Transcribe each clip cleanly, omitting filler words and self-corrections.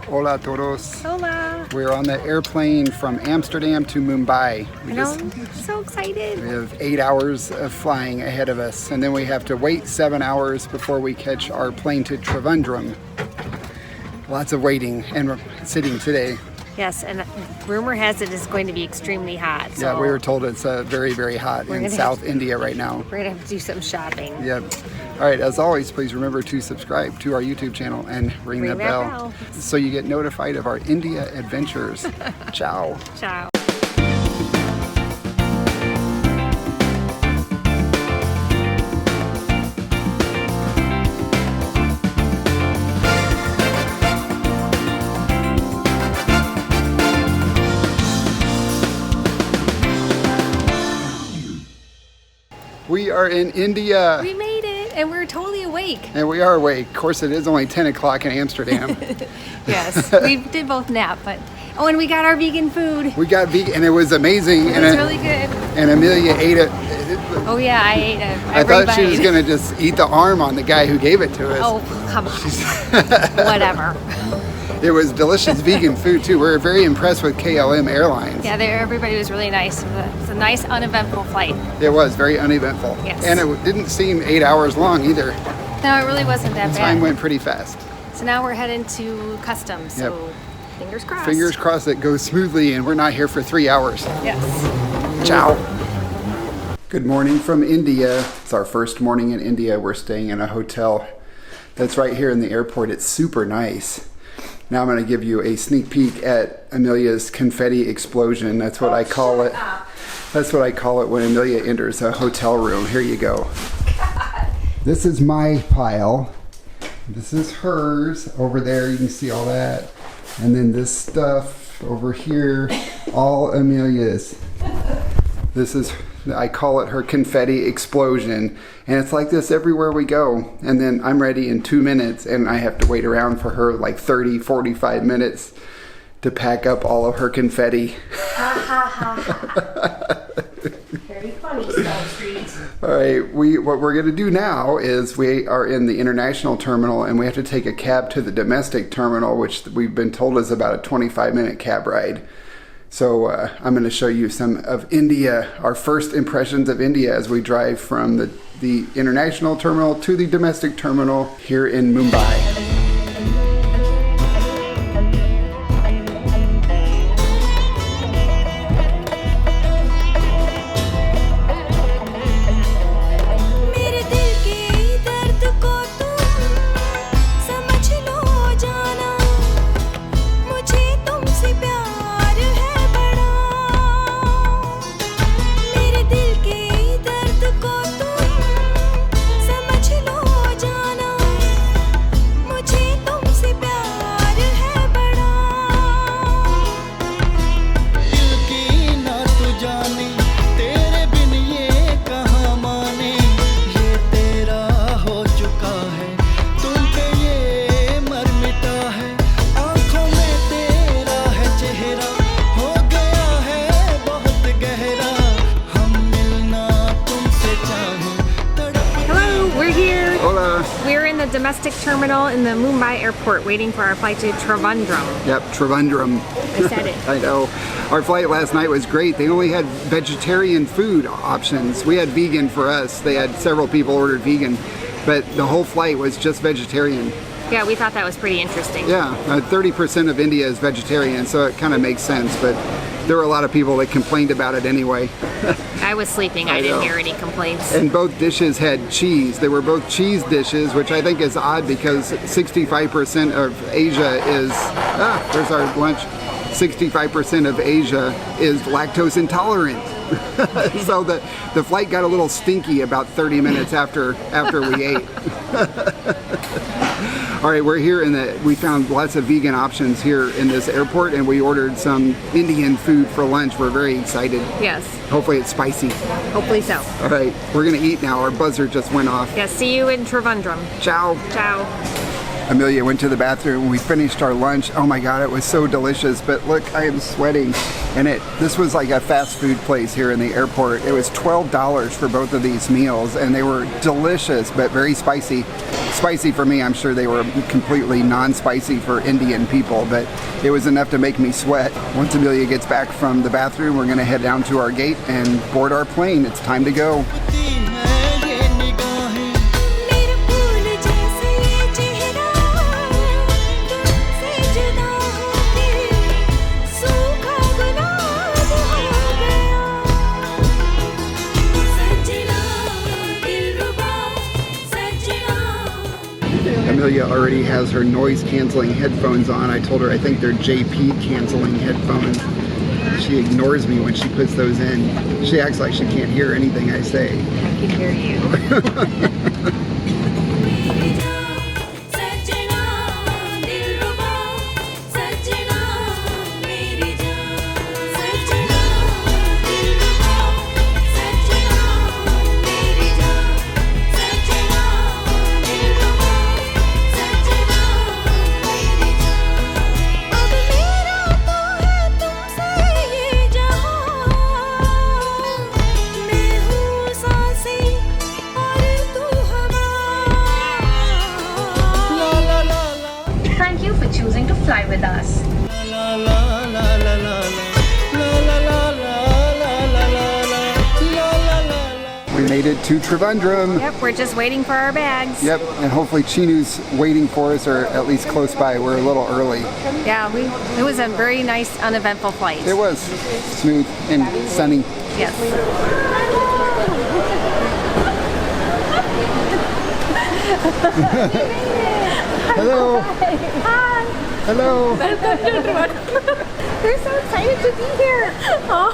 Hola a todos. Hola. We're on the airplane from Amsterdam to Mumbai. I'm so excited. We have 8 hours of flying ahead of us, and then we have to wait 7 hours before we catch our plane to Trivandrum. Lots of waiting and sitting today. Yes, and rumor has it is going to be extremely hot. So Yeah, we were told it's very, very hot in South India right now. We're going to have to do some shopping. Yep. All right, as always, please remember to subscribe to our YouTube channel and ring that bell so you get notified of our India adventures. Ciao. Ciao. We are in India. We made it, and we're totally awake. And we are awake. Of course, it is only 10 o'clock in Amsterdam. Yes, we did both nap, but and we got our vegan food. We got vegan, and it was amazing. It was really good. And Amelia ate it. Oh yeah, I ate it. I thought she was gonna just eat the arm on the guy who gave it to us. Oh, come on. Whatever. It was delicious vegan food too. We're very impressed with KLM Airlines. Yeah, everybody was really nice. It was a nice, uneventful flight. It was very uneventful. Yes. And it didn't seem 8 hours long either. No, it really wasn't that bad. Time went pretty fast. So now we're heading to customs. So fingers crossed. Fingers crossed it goes smoothly and we're not here for 3 hours. Yes. Ciao. Good morning from India. It's our first morning in India. We're staying in a hotel that's right here in the airport. It's super nice. Now I'm going to give you a sneak peek at Amelia's confetti explosion. That's what I call it. That's what I call it when Amelia enters a hotel room. Here you go. God. This is my pile. This is hers. Over there you can see all that. And then this stuff over here, all Amelia's. This is, I call it her confetti explosion. And it's like this everywhere we go. And then I'm ready in 2 minutes and I have to wait around for her like 30, 45 minutes to pack up all of her confetti. Very funny, Stone Street. All right, what we're gonna do now is we are in the international terminal and we have to take a cab to the domestic terminal, which we've been told is about a 25-minute cab ride. So I'm going to show you some of India, our first impressions of India as we drive from the international terminal to the domestic terminal here in Mumbai. Domestic terminal in the Mumbai airport waiting for our flight to Trivandrum. Yep, Trivandrum. I said it. I know. Our flight last night was great. They only had vegetarian food options. We had vegan for us. They had several people ordered vegan, but the whole flight was just vegetarian. Yeah, we thought that was pretty interesting. Yeah, 30% of India is vegetarian, so it kind of makes sense, but there were a lot of people that complained about it anyway. I was sleeping. I didn't hear any complaints. And both dishes had cheese. They were both cheese dishes, which I think is odd because 65% of Asia is, there's our lunch. 65% of Asia is lactose intolerant. So the flight got a little stinky about 30 minutes after we ate. All right, we're here we found lots of vegan options here in this airport and we ordered some Indian food for lunch. We're very excited. Yes. Hopefully it's spicy. Hopefully so. All right, we're gonna eat now. Our buzzer just went off. Yeah, see you in Trivandrum. Ciao. Ciao. Amelia went to the bathroom. We finished our lunch. Oh my God, it was so delicious. But look, I am sweating. And this was like a fast food place here in the airport. It was $12 for both of these meals, and they were delicious, but very spicy. Spicy for me. I'm sure they were completely non-spicy for Indian people, but it was enough to make me sweat. Once Amelia gets back from the bathroom, we're gonna head down to our gate and board our plane. It's time to go. Amelia already has her noise canceling headphones on. I told her I think they're JP canceling headphones. She ignores me when she puts those in. She acts like she can't hear anything I say. I can hear you. Choosing to fly with us. We made it to Trivandrum. Yep, we're just waiting for our bags. Yep, and hopefully Chinnu's waiting for us, or at least close by. We're a little early. Yeah, it was a very nice, uneventful flight. It was smooth and sunny. Yes. Hello. Hi. Hello. Welcome to Trivandrum. We're so excited to be here. Oh.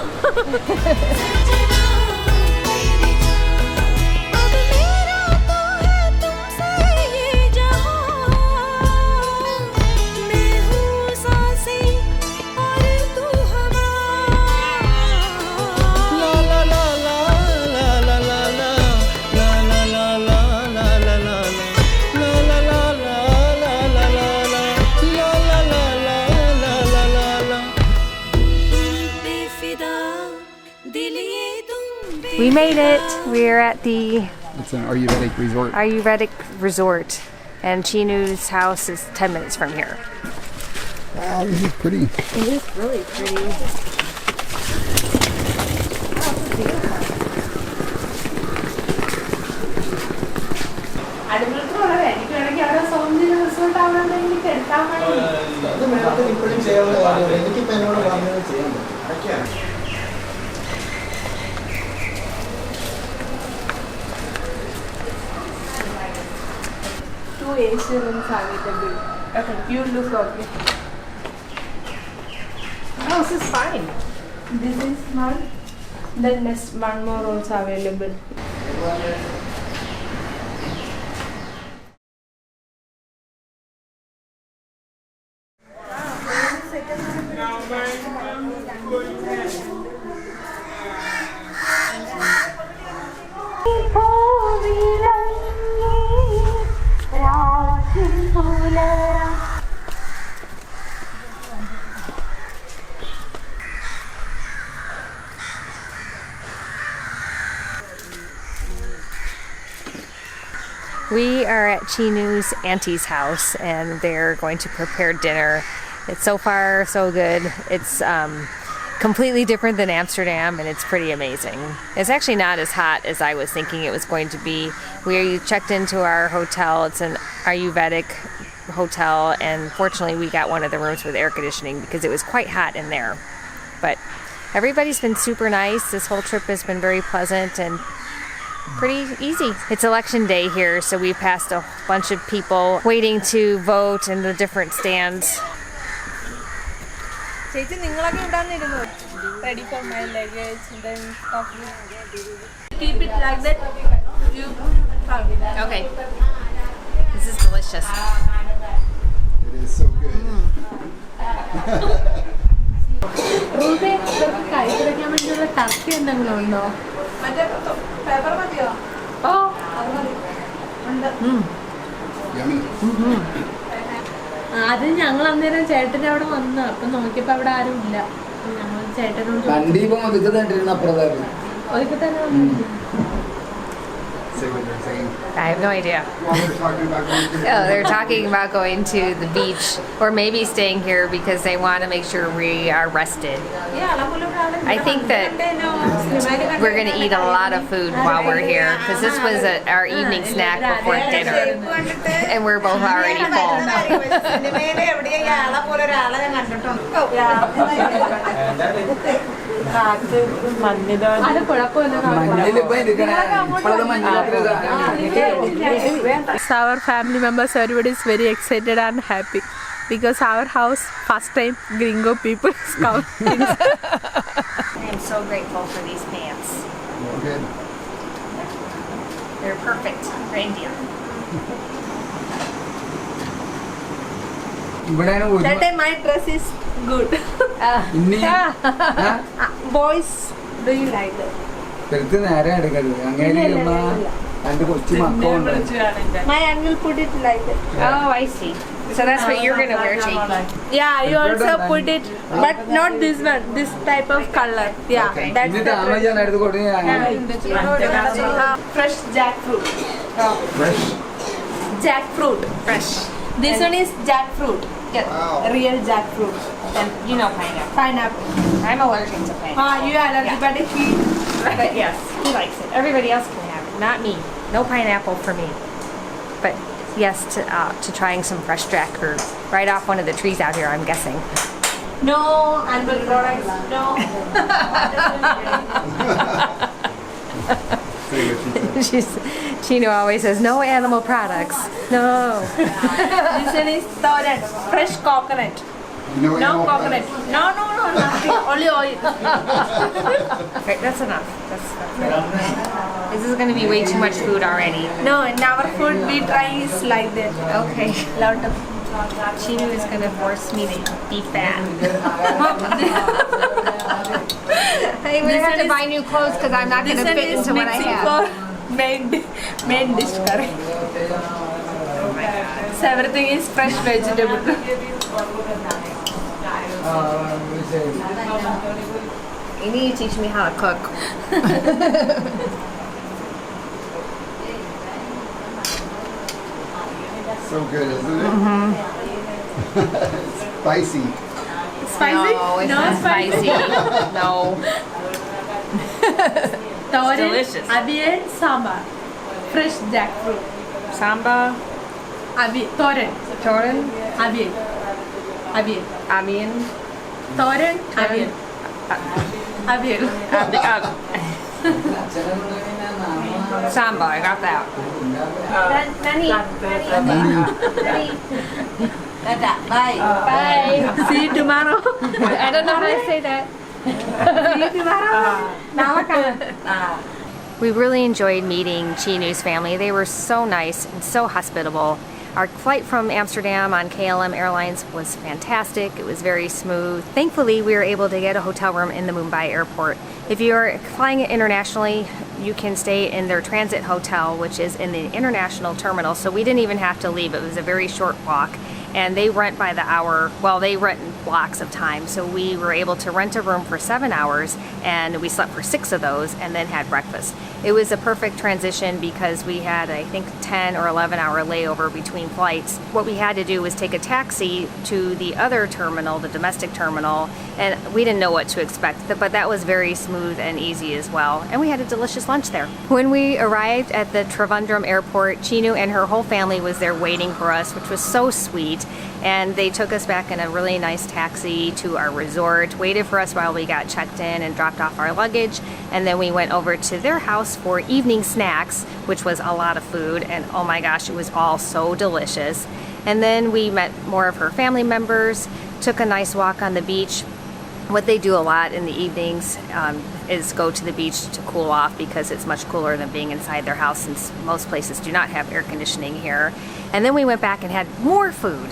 We made it. We're at the It's an Ayurvedic resort. Ayurvedic Resort, and Chinnu's house is 10 minutes from here. Wow, this is pretty. It is really pretty. Two AC rooms available. Okay, you look okay. Oh, this is fine. This is one. Then next one more also available. We are at Chinnu's auntie's house, and they're going to prepare dinner. It's so far so good. It's completely different than Amsterdam, and it's pretty amazing. It's actually not as hot as I was thinking it was going to be. We checked into our hotel. It's an Ayurvedic hotel, and fortunately we got one of the rooms with air conditioning because it was quite hot in there. But everybody's been super nice. This whole trip has been very pleasant and pretty easy. It's election day here, so we passed a bunch of people waiting to vote in the different stands. Ready for my luggage, then stuff. Keep it like that. You Okay. This is delicious. It is so good. Oh. Yummy. അത് ഞങ്ങൾ അന്നേരം ചേട്ടൻ്റെ അവിടെ വന്നു. അപ്പം നോക്കിയപ്പോൾ അവിടെ ആരും ഇല്ല. ഞങ്ങൾ ചേട്ടനോട് ഒരിക്കൽ തന്നെ വന്നു. I have no idea. Oh, they're talking about going to the beach or maybe staying here because they want to make sure we are rested. I think that we're going to eat a lot of food while we're here because this was our evening snack before dinner and we're both already full. Our family members, everybody is very excited and happy because our house first time gringo people is coming. I am so grateful for these pants. Good. They're perfect for India. That time my dress is good. Boys, do you like that? My uncle put it like that. Oh, I see. So that's what you're going to wear, JP. Yeah, you also put it, but not this one. This type of color. Yeah, Okay. that's the fresh jackfruit. Fresh? Jackfruit. Fresh. This one is jackfruit. Yeah. Wow. Real jackfruit. And you know pineapple. Pineapple. I'm allergic to pineapple. You are allergic, Yeah. but he. But yes, he likes it. Everybody else can have it, not me. No pineapple for me. But yes, to trying some fresh jackfruit right off one of the trees out here, I'm guessing. No animal products. No. Say what she said. Chinnu always says, no animal products. No. This one is thoran. Fresh coconut. No No animal coconut. products. No, nothing. Only oil. Okay, that's enough. That's This is going to be way too much food already. No, in our food we try is like that. Okay. Lot of. Chinnu is going to force me to be fat. I'm going to have to buy new clothes because I'm not going This to one fit is into what I mixing have. for main dish curry. So everything is fresh vegetable. You need to teach me how to cook. So good, isn't it? Spicy. Spicy? No, it's not spicy. No. Thoran, delicious. Avian, sambar. Fresh jackfruit. Samba, Thoran. Toran, Avian. Amian, Thoran, Avian. Avian. Samba, I got that. Nani. Bye. Bye. See you tomorrow. I don't know how to say that. See you tomorrow. We really enjoyed meeting Chinnu's family. They were so nice and so hospitable. Our flight from Amsterdam on KLM Airlines was fantastic. It was very smooth. Thankfully, we were able to get a hotel room in the Mumbai airport. If you're flying internationally, you can stay in their transit hotel, which is in the international terminal. So we didn't even have to leave. It was a very short walk. And they rent by the hour. Well, they rent in blocks of time. So we were able to rent a room for 7 hours and we slept for 6 of those and then had breakfast. It was a perfect transition because we had, I think, 10 or 11 hour layover between flights. What we had to do was take a taxi to the other terminal, the domestic terminal, and we didn't know what to expect, but that was very smooth and easy as well. And we had a delicious lunch there. When we arrived at the Trivandrum airport, Chinnu and her whole family was there waiting for us, which was so sweet. And they took us back in a really nice taxi to our resort, waited for us while we got checked in and dropped off our luggage, and then we went over to their house for evening snacks, which was a lot of food, and oh my gosh, it was all so delicious. And then we met more of her family members, took a nice walk on the beach. What they do a lot in the evenings is go to the beach to cool off because it's much cooler than being inside their house since most places do not have air conditioning here. And then we went back and had more food.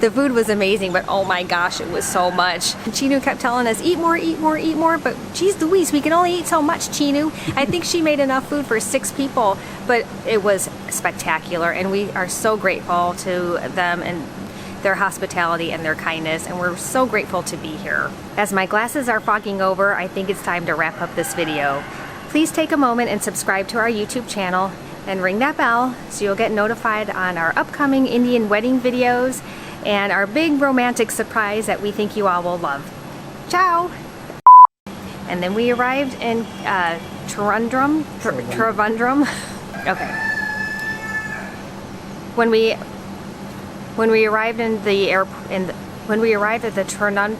The food was amazing, but oh my gosh, it was so much. Chinnu kept telling us, eat more, eat more, eat more, but geez Louise, we can only eat so much, Chinnu. I think she made enough food for 6 people, but it was spectacular, and we are so grateful to them and their hospitality and their kindness, and we're so grateful to be here. As my glasses are fogging over, I think it's time to wrap up this video. Please take a moment and subscribe to our YouTube channel and ring that bell so you'll get notified on our upcoming Indian wedding videos and our big romantic surprise that we think you all will love. Ciao! And then we arrived in Trivandrum. Okay. When we arrived in the when we arrived at the Trivandrum